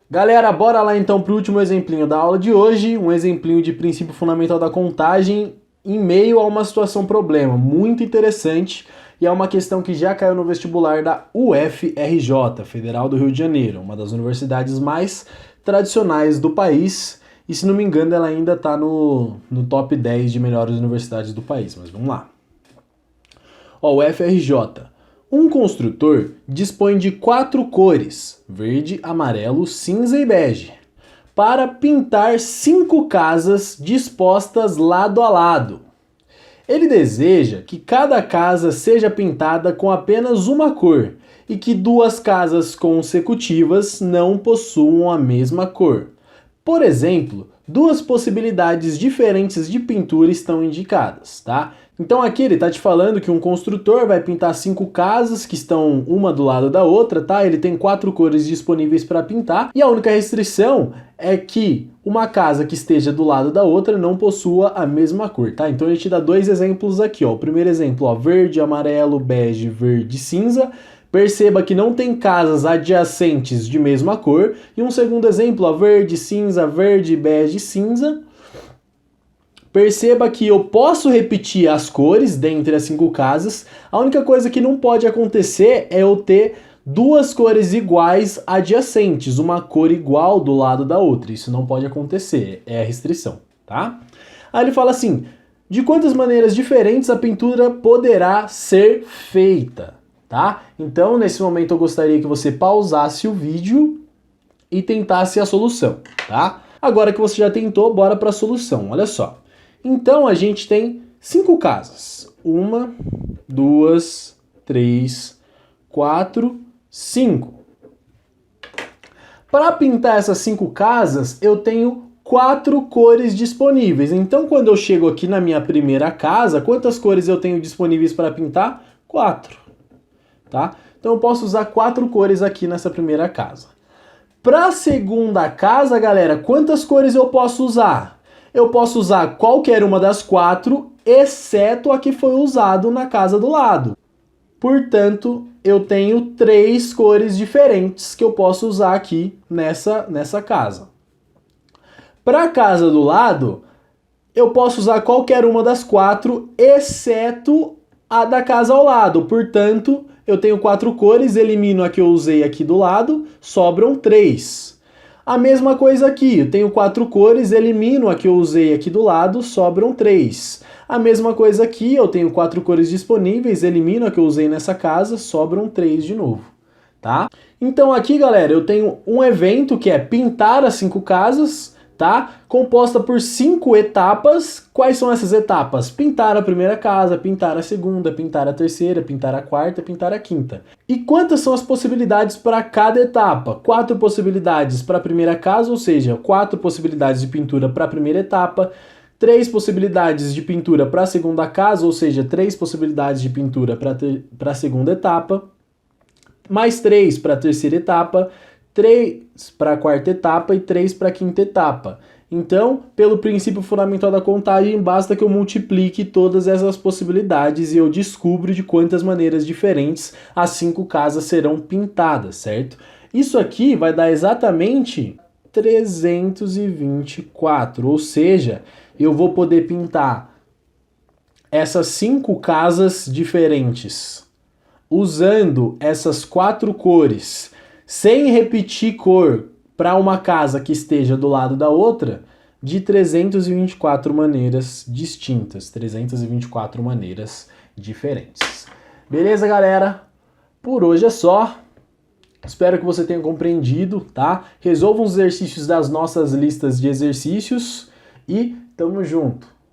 Galera, bora lá então para o último exemplinho da aula de hoje, um exemplinho de princípio fundamental da contagem em meio a uma situação problema, muito interessante, e é uma questão que já caiu no vestibular da UFRJ, Federal do Rio de Janeiro, uma das universidades mais tradicionais do país, e se não me engano ela ainda está no top 10 de melhores universidades do país, mas vamos lá. Ó, UFRJ. Um construtor dispõe de 4 cores, verde, amarelo, cinza e bege, para pintar 5 casas dispostas lado a lado. Ele deseja que cada casa seja pintada com apenas uma cor e que 2 casas consecutivas não possuam a mesma cor. Por exemplo, 2 possibilidades diferentes de pintura estão indicadas, tá? Então aqui ele está te falando que um construtor vai pintar 5 casas que estão uma do lado da outra, tá? Ele tem 4 cores disponíveis para pintar e a única restrição é que uma casa que esteja do lado da outra não possua a mesma cor, tá? Então a gente dá 2 exemplos aqui, ó. O primeiro exemplo, ó, verde, amarelo, bege, verde, cinza. Perceba que não tem casas adjacentes de mesma cor. E um segundo exemplo, ó, verde, cinza, verde, bege, cinza. Perceba que eu posso repetir as cores dentre as 5 casas. A única coisa que não pode acontecer é eu ter 2 cores iguais adjacentes, uma cor igual do lado da outra. Isso não pode acontecer, é a restrição, tá? Aí ele fala assim, de quantas maneiras diferentes a pintura poderá ser feita, tá? Então, nesse momento eu gostaria que você pausasse o vídeo e tentasse a solução, tá? Agora que você já tentou, bora para a solução, olha só. Então a gente tem 5 casas. 1, 2, 3, 4, 5. Para pintar essas 5 casas, eu tenho 4 cores disponíveis. Então quando eu chego aqui na minha primeira casa, quantas cores eu tenho disponíveis para pintar? 4. Tá? Então eu posso usar 4 cores aqui nessa primeira casa. Para a segunda casa, galera, quantas cores eu posso usar? Eu posso usar qualquer uma das 4, exceto a que foi usado na casa do lado. Portanto, eu tenho 3 cores diferentes que eu posso usar aqui nessa casa. Para a casa do lado, eu posso usar qualquer uma das 4, exceto a da casa ao lado. Portanto, eu tenho 4 cores, elimino a que eu usei aqui do lado, sobram 3. A mesma coisa aqui, eu tenho 4 cores, elimino a que eu usei aqui do lado, sobram 3. A mesma coisa aqui, eu tenho 4 cores disponíveis, elimino a que eu usei nessa casa, sobram 3 de novo, tá? Então aqui, galera, eu tenho um evento que é pintar as 5 casas, tá? Composta por 5 etapas. Quais são essas etapas? Pintar a primeira casa, pintar a segunda, pintar a terceira, pintar a quarta, pintar a quinta. E quantas são as possibilidades para cada etapa? 4 possibilidades para a primeira casa, ou seja, 4 possibilidades de pintura para a primeira etapa, 3 possibilidades de pintura para a segunda casa, ou seja, 3 possibilidades de pintura para a segunda etapa, mais 3 para a terceira etapa, 3 para a quarta etapa e 3 para a quinta etapa. Então, pelo princípio fundamental da contagem, basta que eu multiplique todas essas possibilidades e eu descubro de quantas maneiras diferentes as 5 casas serão pintadas, certo? Isso aqui vai dar exatamente 324, ou seja, eu vou poder pintar essas 5 casas diferentes usando essas 4 cores, sem repetir cor para uma casa que esteja do lado da outra, de 324 maneiras distintas, 324 maneiras diferentes. Beleza, galera? Por hoje é só. Espero que você tenha compreendido, tá? Resolva os exercícios das nossas listas de exercícios e tamo junto!